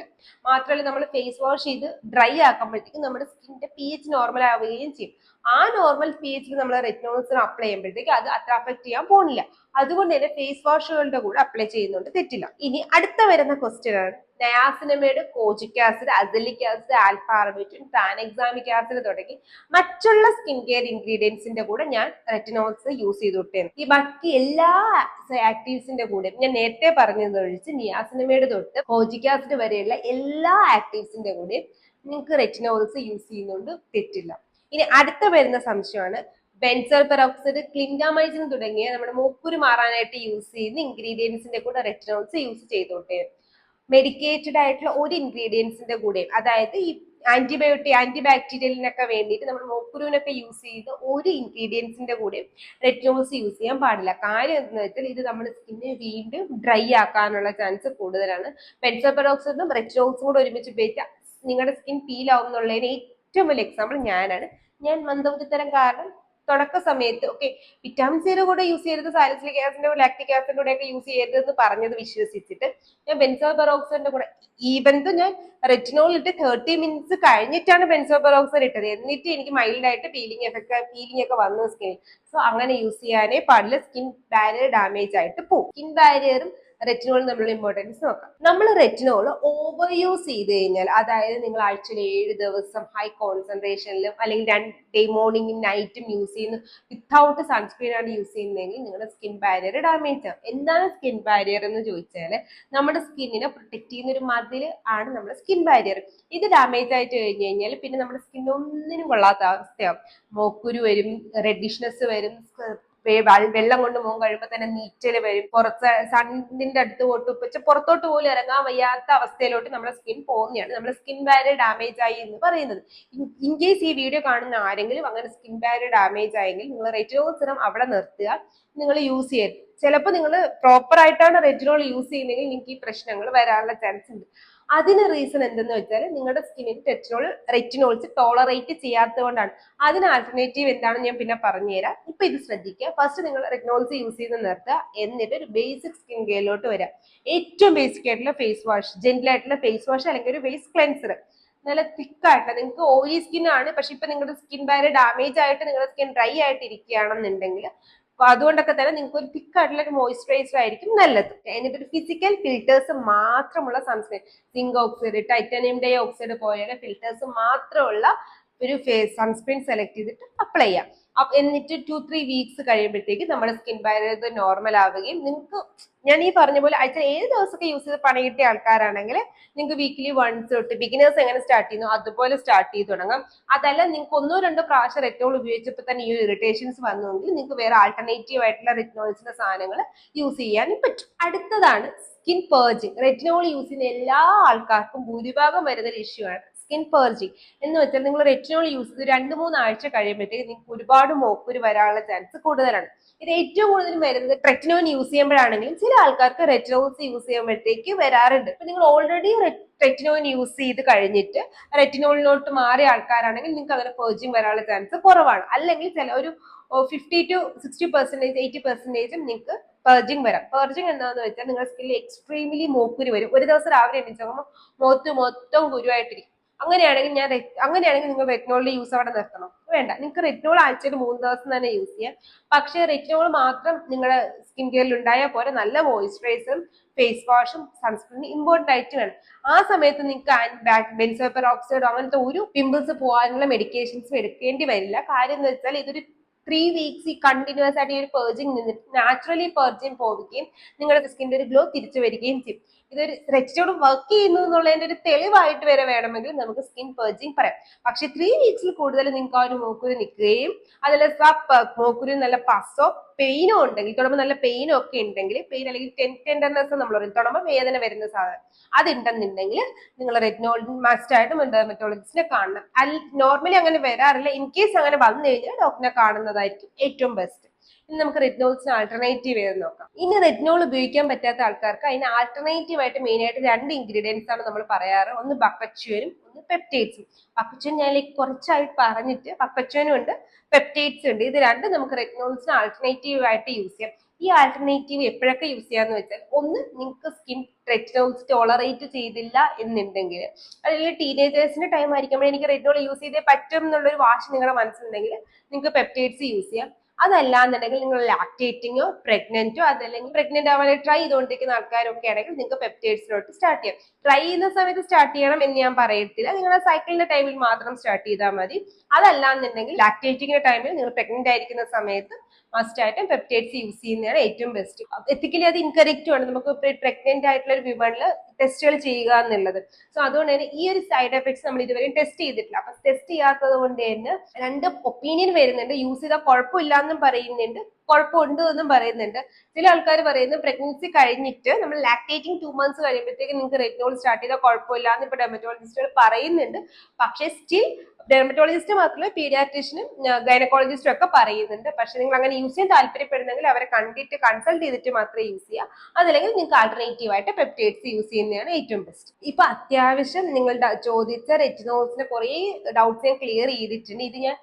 മാത്രമല്ല നമ്മൾ ഫേസ് വാഷ് ചെയ്ത് ഡ്രൈ ആക്കുമ്പോഴത്തേക്കും നമ്മുടെ സ്കിന്നിന്റെ pH നോർമൽ ആവുകയും ചെയ്യും. ആ നോർമൽ pH നമ്മൾ റെറ്റിനോൾസിന് അപ്ലൈ ചെയ്യുമ്പോഴത്തേക്ക് അത് അത്ര അഫക്ട് ചെയ്യാൻ പോകുന്നില്ല. അതുകൊണ്ട് തന്നെ ഫേസ് വാഷുകളുടെ കൂടെ അപ്ലൈ ചെയ്യുന്നുണ്ട് തെറ്റില്ല. ഇനി അടുത്ത വരുന്ന ക്വസ്റ്റ്യൻ ആണ്, niacinamide, kojic acid, azelaic acid, alpha arbutin, tranexamic acid തുടങ്ങി മറ്റുള്ള സ്കിൻ കെയർ ഇൻഗ്രീഡിയൻസിന്റെ കൂടെ ഞാൻ റെറ്റിനോൾസ് യൂസ് ചെയ്തോട്ടേ. ഈ ബാക്കി എല്ലാ ആക്റ്റീവ്സിന്റെ കൂടെ ഞാൻ നേരത്തെ പറഞ്ഞതൊഴിച്ച് നിയാസിനമൈഡ് തൊട്ട് കോജിക് ആസിഡ് വരെയുള്ള എല്ലാ ആക്റ്റീവ്സിന്റെ കൂടെ നിങ്ങൾക്ക് റെറ്റിനോൾസ് യൂസ് ചെയ്യുന്നതുകൊണ്ട് തെറ്റില്ല. ഇനി അടുത്ത വരുന്ന സംശയമാണ് ബെൻസോൾ പെറോക്സൈഡ്, ക്ലിൻഡാമൈസിൻ തുടങ്ങിയ നമ്മുടെ മൂക്കുരു മാറാനായിട്ട് യൂസ് ചെയ്യുന്ന ഇൻഗ്രീഡിയൻസിന്റെ കൂടെ റെറ്റിനോൾസ് യൂസ് ചെയ്തോട്ടെ. മെഡിക്കേറ്റഡ് ആയിട്ടുള്ള ഒരു ഇൻഗ്രീഡിയൻസിന്റെ കൂടെ, അതായത് ഈ ആന്റി ബാക്ടീരിയലിനൊക്കെ വേണ്ടിയിട്ട് നമ്മൾ മൂക്കുരുവിനൊക്കെ യൂസ് ചെയ്ത് ഒരു ഇൻഗ്രീഡിയൻസിന്റെ കൂടെ റെറ്റിനോൾസ് യൂസ് ചെയ്യാൻ പാടില്ല. കാര്യം എന്ന് വെച്ചാൽ ഇത് നമ്മുടെ സ്കിന്നെ വീണ്ടും ഡ്രൈ ആക്കാനുള്ള ചാൻസ് കൂടുതലാണ്. ബെൻസോൾ പെറോക്സൈഡും റെറ്റിനോൾസും കൂടെ ഒരുമിച്ച് ഉപയോഗിച്ചാൽ നിങ്ങളുടെ സ്കിൻ പീൽ ആവുന്നുള്ളതിന് ഏറ്റവും വലിയ എക്സാമ്പിൾ ഞാനാണ്. ഞാൻ മന്ദബുദ്ധിത്തരം കാരണം തുടക്ക സമയത്ത് വിറ്റാമിൻ സിയുടെ കൂടെ യൂസ് ചെയ്യരുത്, സാലിസിലിക് ആസിഡിന്റെ ലാക്ടിക് ആസിഡിന്റെ കൂടെ ഒക്കെ യൂസ് ചെയ്യരുത് എന്ന് പറഞ്ഞത് വിശ്വസിച്ചിട്ട് ഞാൻ ബെൻസോൾ പെറോക്സൈഡിന്റെ കൂടെ ഈവൻ ഞാൻ റെറ്റിനോൾ ഇട്ട് 30 മിനിറ്റ്സ് കഴിഞ്ഞിട്ടാണ് ബെൻസോൾ പെറോക്സൈഡ് ഇട്ടത്. എന്നിട്ട് എനിക്ക് മൈൽഡ് ആയിട്ട് പീലിംഗ് ഒക്കെ വന്നു സ്കിൻ. സോ അങ്ങനെ യൂസ് ചെയ്യാനേ പാടില്ല, സ്കിൻ ബാരിയർ ഡാമേജ് ആയിട്ട് പോകും. സ്കിൻ ബാരിയറും റെറ്റിനോൾ തമ്മിലുള്ള ഇമ്പോർട്ടൻസ് നോക്കാം. നമ്മൾ റെറ്റിനോൾ ഓവർ യൂസ് ചെയ്ത് കഴിഞ്ഞാൽ, അതായത് നിങ്ങൾ ആഴ്ചയിൽ 7 ദിവസം ഹൈ കോൺസെൻട്രേഷനിലും അല്ലെങ്കിൽ 2 ഡേ മോർണിംഗും നൈറ്റും യൂസ് ചെയ്യുന്നു, വിത്തൗട്ട് സൺസ്ക്രീൻ ആണ് യൂസ് ചെയ്യുന്നതെങ്കിൽ നിങ്ങളുടെ സ്കിൻ ബാരിയർ ഡാമേജ് ആവും. എന്താണ് സ്കിൻ ബാരിയർ എന്ന് ചോദിച്ചാൽ നമ്മുടെ സ്കിന്നിനെ പ്രൊട്ടക്ട് ചെയ്യുന്ന ഒരു മതിൽ ആണ് നമ്മുടെ സ്കിൻ ബാരിയർ. ഇത് ഡാമേജ് ആയിട്ട് കഴിഞ്ഞ് കഴിഞ്ഞാൽ പിന്നെ നമ്മുടെ സ്കിൻ ഒന്നിനും കൊള്ളാത്ത അവസ്ഥയാവും. മോക്കുരു വരും, റെഡിഷ്നെസ് വരും, വെള്ളം കൊണ്ട് മുഖം കഴിയുമ്പോൾ തന്നെ നീറ്റല് വരും, പുറത്ത് സണ്ണിന്റെ അടുത്ത് പോട്ട് പുറത്തോട്ട് പോലും ഇറങ്ങാൻ വയ്യാത്ത അവസ്ഥയിലോട്ട് നമ്മുടെ സ്കിൻ പോകുന്നതാണ് നമ്മുടെ സ്കിൻ ബാരിയർ ഡാമേജ് ആയി എന്ന് പറയുന്നത്. ഇൻ കേസ് ഈ വീഡിയോ കാണുന്ന ആരെങ്കിലും അങ്ങനെ സ്കിൻ ബാരിയർ ഡാമേജ് ആയെങ്കിൽ നിങ്ങൾ റെറ്റിനോൾ സിറം അവിടെ നിർത്തുക, നിങ്ങൾ യൂസ് ചെയ്യരുത്. ചിലപ്പോൾ നിങ്ങൾ പ്രോപ്പർ ആയിട്ടാണ് റെറ്റിനോൾ യൂസ് ചെയ്യുന്നതെങ്കിൽ നിങ്ങൾക്ക് ഈ പ്രശ്നങ്ങൾ വരാനുള്ള ചാൻസ് ഉണ്ട്. അതിന് റീസൺ എന്തെന്ന് വെച്ചാൽ നിങ്ങളുടെ സ്കിന്നിന് റെറ്റിനോൾസ് ടോളറേറ്റ് ചെയ്യാത്തത് കൊണ്ടാണ്. അതിന് ആൾട്ടർനേറ്റീവ് എന്താണെന്ന് ഞാൻ പിന്നെ പറഞ്ഞുതരാം. ഇപ്പൊ ഇത് ശ്രദ്ധിക്കുക. ഫസ്റ്റ് നിങ്ങൾ റെറ്റിനോൾസ് യൂസ് ചെയ്ത് നിർത്തുക, എന്നിട്ട് ഒരു ബേസിക് സ്കിൻ കെയറിലോട്ട് വരാം. ഏറ്റവും ബേസിക് ആയിട്ടുള്ള ഫേസ് വാഷ്, ജെന്റിൽ ആയിട്ടുള്ള ഫേസ് വാഷ് അല്ലെങ്കിൽ ഒരു ഫേസ് ക്ലെൻസർ, നല്ല തിക്കായിട്ടുള്ള, നിങ്ങൾക്ക് ഓയിലി സ്കിൻ ആണ് പക്ഷെ ഇപ്പൊ നിങ്ങളുടെ സ്കിൻ ബാരിയർ ഡാമേജ് ആയിട്ട് നിങ്ങളുടെ സ്കിൻ ഡ്രൈ ആയിട്ട് ഇരിക്കുകയാണെന്നുണ്ടെങ്കിൽ അപ്പൊ അതുകൊണ്ടൊക്കെ തന്നെ നിങ്ങൾക്ക് ഒരു തിക്കായിട്ടുള്ള ഒരു മോയ്സ്ചറൈസർ ആയിരിക്കും നല്ലത്. എന്നിട്ട് ഒരു ഫിസിക്കൽ ഫിൽറ്റേഴ്സ് മാത്രമുള്ള sunscreen, zinc oxide, titanium dioxide പോലെയുള്ള ഫിൽറ്റേഴ്സ് മാത്രമുള്ള ഒരു സൺസ്ക്രീൻ സെലക്ട് ചെയ്തിട്ട് അപ്ലൈ ചെയ്യാം. എന്നിട്ട് 2-3 വീക്സ് കഴിയുമ്പോഴത്തേക്ക് നമ്മുടെ സ്കിൻ ബാരിയർ നോർമൽ ആവുകയും നിങ്ങൾക്ക് ഞാൻ ഈ പറഞ്ഞ പോലെ ആഴ്ച 7 ദിവസമൊക്കെ യൂസ് ചെയ്ത് പണി കിട്ടിയ ആൾക്കാരാണെങ്കിൽ നിങ്ങൾക്ക് വീക്കിലി വൺസ് തൊട്ട് ബിഗിനേഴ്സ് എങ്ങനെ സ്റ്റാർട്ട് ചെയ്യുന്നു അതുപോലെ സ്റ്റാർട്ട് ചെയ്ത് തുടങ്ങാം. അതല്ല നിങ്ങൾക്ക് 1-2 പ്രാവശ്യം റെറ്റിനോൾ ഉപയോഗിച്ചപ്പോൾ തന്നെ ഈ ഇറിറ്റേഷൻസ് വന്നുവെങ്കിൽ നിങ്ങൾക്ക് വേറെ ആൾട്ടർനേറ്റീവ് ആയിട്ടുള്ള റെറ്റിനോൾസിന്റെ സാധനങ്ങൾ യൂസ് ചെയ്യാനും പറ്റും. അടുത്തതാണ് സ്കിൻ പേർജിങ്. റെറ്റിനോൾ യൂസ് ചെയ്യുന്ന എല്ലാ ആൾക്കാർക്കും ഭൂരിഭാഗം വരുന്ന ഒരു ഇഷ്യൂ ആണ് സ്കിൻ പേർജിങ്. എന്ന് വെച്ചാൽ നിങ്ങൾ റെറ്റിനോൾ യൂസ് ചെയ്ത് 2-3 ആഴ്ച കഴിയുമ്പോഴത്തേക്ക് നിങ്ങൾക്ക് ഒരുപാട് മോക്കുരു വരാനുള്ള ചാൻസ് കൂടുതലാണ്. ഇത് ഏറ്റവും കൂടുതൽ വരുന്നത് റെറ്റിനോൾ യൂസ് ചെയ്യുമ്പോഴാണെങ്കിലും ചില ആൾക്കാർക്ക് റെറ്റിനോൾസ് യൂസ് ചെയ്യുമ്പോഴത്തേക്ക് വരാറുണ്ട്. ഇപ്പൊ നിങ്ങൾ ഓൾറെഡി റെറ്റിനോൾ യൂസ് ചെയ്ത് കഴിഞ്ഞിട്ട് റെറ്റിനോളിലോട്ട് മാറിയ ആൾക്കാരാണെങ്കിൽ നിങ്ങൾക്ക് അങ്ങനെ പേർജിങ് വരാനുള്ള ചാൻസ് കുറവാണ്. അല്ലെങ്കിൽ ചില ഒരു 50 to 60%, 80% നിങ്ങൾക്ക് പേർജിങ് വരാം. പേർജിങ് എന്താണെന്ന് വെച്ചാൽ നിങ്ങളുടെ സ്കിന്നിൽ എക്സ്ട്രീംലി മോക്കുരു വരും. ഒരു ദിവസം രാവിലെ എണീച്ചുമ്പോൾ മുഖത്ത് മൊത്തം കുരുവായിട്ടിരിക്കും. അങ്ങനെയാണെങ്കിൽ നിങ്ങൾ റെറ്റിനോളിന്റെ യൂസ് അവിടെ നിർത്തണം. വേണ്ട, നിങ്ങൾക്ക് റെറ്റിനോൾ ആഴ്ചയിൽ 3 ദിവസം തന്നെ യൂസ് ചെയ്യാം. പക്ഷേ റെറ്റിനോൾ മാത്രം നിങ്ങളുടെ സ്കിൻ കെയറിൽ ഉണ്ടായാൽ പോലെ നല്ല മോയ്സ്ചറൈസറും ഫേസ് വാഷും സൺസ്ക്രീനും ഇമ്പോർട്ടന്റ് ആയിട്ട് വേണം. ആ സമയത്ത് നിങ്ങൾക്ക് ബെൻസോൾ പെറോക്സൈഡോ അങ്ങനത്തെ ഒരു പിമ്പിൾസ് പോകാനുള്ള മെഡിക്കേഷൻസും എടുക്കേണ്ടി വരില്ല. കാര്യം എന്ന് വെച്ചാൽ ഇതൊരു 3 വീക്സ് ഈ കണ്ടിന്യൂസ് ആയിട്ട് ഈ ഒരു പേർജിങ് നിന്നിട്ട് നാച്ചുറലി പേർജിങ് പോവുകയും നിങ്ങളുടെ സ്കിന്നിന്റെ ഒരു ഗ്ലോ തിരിച്ചു വരികയും ചെയ്യും. ഇതൊരു റെറ്റിനോൾ വർക്ക് ചെയ്യുന്നു എന്നുള്ളതിന്റെ ഒരു തെളിവായിട്ട് വരെ വേണമെങ്കിൽ നമുക്ക് സ്കിൻ പേർജിങ് പറയാം. പക്ഷെ 3 വീക്സിൽ കൂടുതൽ നിങ്ങൾക്ക് ആ ഒരു മോക്കുരു നിൽക്കുകയും അതിൽ മോക്കുരു നല്ല പസോ പെയിനോ ഉണ്ടെങ്കിൽ, തൊടുമ്പോൾ നല്ല പെയിനോ ഒക്കെ ഉണ്ടെങ്കിൽ, പെയിൻ അല്ലെങ്കിൽ ടെൻഡർനെസ് നമ്മൾ പറയും, തൊടുമ്പോൾ വേദന വരുന്ന സാധനം അതുണ്ടെന്നുണ്ടെങ്കിൽ നിങ്ങൾ റെറ്റിനോൾ മസ്റ്റ് ആയിട്ടും ഡെർമറ്റോളജിസ്റ്റിനെ കാണണം. നോർമലി അങ്ങനെ വരാറില്ല. ഇൻ കേസ് അങ്ങനെ വന്നു കഴിഞ്ഞാൽ ഡോക്ടറിനെ കാണുന്നതായിരിക്കും ഏറ്റവും ബെസ്റ്റ്. ഇനി നമുക്ക് റെറ്റിനോൾസിന് ആൾട്ടർനേറ്റീവ് ചെയ്ത് നോക്കാം. ഇനി റെറ്റിനോൾ ഉപയോഗിക്കാൻ പറ്റാത്ത ആൾക്കാർക്ക് അതിന് ആൾട്ടർനേറ്റീവ് ആയിട്ട് മെയിൻ ആയിട്ട് 2 ഇൻഗ്രീഡിയൻസ് ആണ് നമ്മൾ പറയാറ്. ഒന്ന് ബക്കച്ച്വനും ഒന്ന് പെപ്റ്റൈഡ്സും. ബക്കച്ച്വൻ ഞാൻ കുറച്ചായിട്ട് പറഞ്ഞിട്ട് ബക്കച്ച്വനും ഉണ്ട്, പെപ്റ്റൈഡ്സ് ഉണ്ട്. ഇത് രണ്ടും നമുക്ക് റെറ്റിനോൾസിന് ആൾട്ടർനേറ്റീവ് ആയിട്ട് യൂസ് ചെയ്യാം. ഈ ആൾട്ടർനേറ്റീവ് എപ്പോഴൊക്കെ യൂസ് ചെയ്യാന്ന് വെച്ചാൽ, ഒന്ന് നിങ്ങൾക്ക് സ്കിൻ റെറ്റിനോൾസ് ടോളറേറ്റ് ചെയ്തില്ല എന്നുണ്ടെങ്കിൽ, അല്ലെങ്കിൽ ടീനേജേഴ്സിന്റെ ടൈം ആയിരിക്കുമ്പോൾ എനിക്ക് റെറ്റിനോൾ യൂസ് ചെയ്തേ പറ്റും എന്നുള്ളൊരു വാശി നിങ്ങളുടെ മനസ്സിലുണ്ടെങ്കിൽ നിങ്ങൾക്ക് പെപ്റ്റൈഡ്സ് യൂസ് ചെയ്യാം. അതല്ലാന്നുണ്ടെങ്കിൽ നിങ്ങൾ ലാക്ടേറ്റിങ്ങോ പ്രഗ്നന്റോ അതല്ലെങ്കിൽ പ്രഗ്നന്റ് ആവാൻ ട്രൈ ചെയ്തുകൊണ്ടിരിക്കുന്ന ആൾക്കാരൊക്കെ ആണെങ്കിൽ നിങ്ങൾക്ക് പെപ്റ്റൈഡ്സിലോട്ട് സ്റ്റാർട്ട് ചെയ്യാം. ട്രൈ ചെയ്യുന്ന സമയത്ത് സ്റ്റാർട്ട് ചെയ്യണം എന്ന് ഞാൻ പറയത്തില്ല, നിങ്ങളുടെ സൈക്കിളിന്റെ ടൈമിൽ മാത്രം സ്റ്റാർട്ട് ചെയ്താൽ മതി. അതല്ലാന്നുണ്ടെങ്കിൽ ലാക്ടേറ്റിംഗ് ടൈമിൽ നിങ്ങൾ പ്രഗ്നന്റ് ആയിരിക്കുന്ന സമയത്ത് മസ്റ്റ് ആയിട്ടും പെപ്റ്റൈഡ്സ് യൂസ് ചെയ്യുന്നതാണ് ഏറ്റവും ബെസ്റ്റ്. എത്തിക്കലി അത് ഇൻകറക്റ്റും ആണ്, നമുക്ക് പ്രഗ്നന്റ് ആയിട്ടുള്ള ഒരു വിമണിൽ ടെസ്റ്റുകൾ ചെയ്യുക എന്നുള്ളത്. സോ അതുകൊണ്ട് തന്നെ ഈ ഒരു സൈഡ് എഫക്ട്സ് നമ്മൾ ഇതുവരെയും ടെസ്റ്റ് ചെയ്തിട്ടില്ല. അപ്പൊ ടെസ്റ്റ് ചെയ്യാത്തത് കൊണ്ട് തന്നെ രണ്ട് ഒപ്പീനിയൻ വരുന്നുണ്ട്. യൂസ് ചെയ്താൽ കുഴപ്പമില്ല എന്നും പറയുന്നുണ്ട്, കുഴപ്പമുണ്ട് എന്നും പറയുന്നുണ്ട്. ചില ആൾക്കാർ പറയുന്നത് പ്രഗ്നൻസി കഴിഞ്ഞിട്ട് നമ്മൾ ലാക്ടേറ്റിംഗ് 2 months കഴിയുമ്പോഴത്തേക്ക് നിങ്ങൾക്ക് റെറ്റിനോൾ സ്റ്റാർട്ട് ചെയ്താൽ കുഴപ്പമില്ല എന്ന് ഇപ്പൊ ഡെർമറ്റോളജിസ്റ്റുകൾ പറയുന്നുണ്ട്. പക്ഷേ സ്റ്റിൽ ഡെർമറ്റോളജിസ്റ്റ് മാത്രമല്ല പീഡിയാട്രീഷ്യനും ഗൈനക്കോളജിസ്റ്റും ഒക്കെ പറയുന്നുണ്ട്. പക്ഷെ നിങ്ങൾ അങ്ങനെ യൂസ് ചെയ്യാൻ താല്പര്യപ്പെടുന്നെങ്കിൽ അവരെ കണ്ടിട്ട് കൺസൾട്ട് ചെയ്തിട്ട് മാത്രമേ യൂസ് ചെയ്യുക. അതല്ലെങ്കിൽ നിങ്ങൾക്ക് ആൾട്ടർനേറ്റീവ് ആയിട്ട് പെപ്റ്റൈഡ്സ് യൂസ് ചെയ്യുന്നതാണ് ഏറ്റവും ബെസ്റ്റ്. ഇപ്പൊ അത്യാവശ്യം നിങ്ങൾ ചോദിച്ച റെറ്റിനോൾസിന്റെ കുറെ ഡൗട്ട്സ് ഞാൻ ക്ലിയർ ചെയ്തിട്ടുണ്ട്. ഇത് ഞാൻ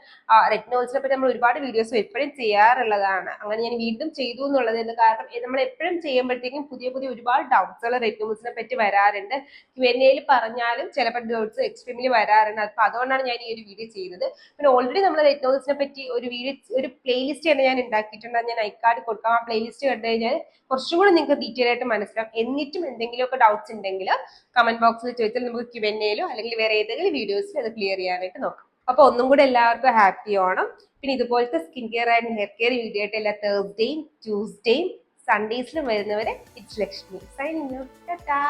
റെറ്റിനോൾസിനെ പറ്റി നമ്മൾ ഒരുപാട് വീഡിയോസ് എപ്പോഴും ചെയ്യാറുള്ളതാണ്. അങ്ങനെ ഞാൻ വീണ്ടും ചെയ്തു എന്നുള്ളത് കാരണം നമ്മൾ എപ്പോഴും ചെയ്യുമ്പോഴത്തേക്കും പുതിയ പുതിയ ഒരുപാട് ഡൗട്ട്സുകൾ റെറ്റിനോൾസിനെ പറ്റി വരാറുണ്ട്. Q&A പറഞ്ഞാലും ചിലപ്പോൾ ഡൗട്ട്സ് എക്സ്ട്രീമിൽ വരാറുണ്ട്. അപ്പൊ അതുകൊണ്ടാണ് ഞാൻ ഈ ഒരു വീഡിയോ ചെയ്തത്. പിന്നെ ഓൾറെഡി നമ്മൾ റെറ്റിനോൾസിനെ പറ്റി ഒരു വീഡിയോ, ഒരു പ്ലേലിസ്റ്റ് തന്നെ ഞാൻ ഉണ്ടാക്കിയിട്ടുണ്ട്. ഞാൻ ഐക്കാർഡ് കൊടുക്കാം. ആ പ്ലേലിസ്റ്റ് കണ്ടു കഴിഞ്ഞാൽ കുറച്ചും കൂടി നിങ്ങൾക്ക് ഡീറ്റെയിൽ ആയിട്ട് മനസ്സിലാവും. എന്നിട്ടും എന്തെങ്കിലുമൊക്കെ ഡൗട്ട്സ് ഉണ്ടെങ്കിൽ കമന്റ് ബോക്സിൽ ചോദിച്ചാൽ നമുക്ക് Q&A അല്ലെങ്കിൽ വേറെ ഏതെങ്കിലും വീഡിയോസിൽ അത് ക്ലിയർ ചെയ്യാനായിട്ട് നോക്കാം. അപ്പൊ ഒന്നും കൂടെ എല്ലാവർക്കും ഹാപ്പി ഓണം. പിന്നെ ഇതുപോലത്തെ skin care and hair care video ആയിട്ട് എല്ലാ തേഴ്സ്ഡേയും ട്യൂസ്ഡേയും സൺഡേസിലും വരുന്നവരെ it's Lakshmi signing off. Tata.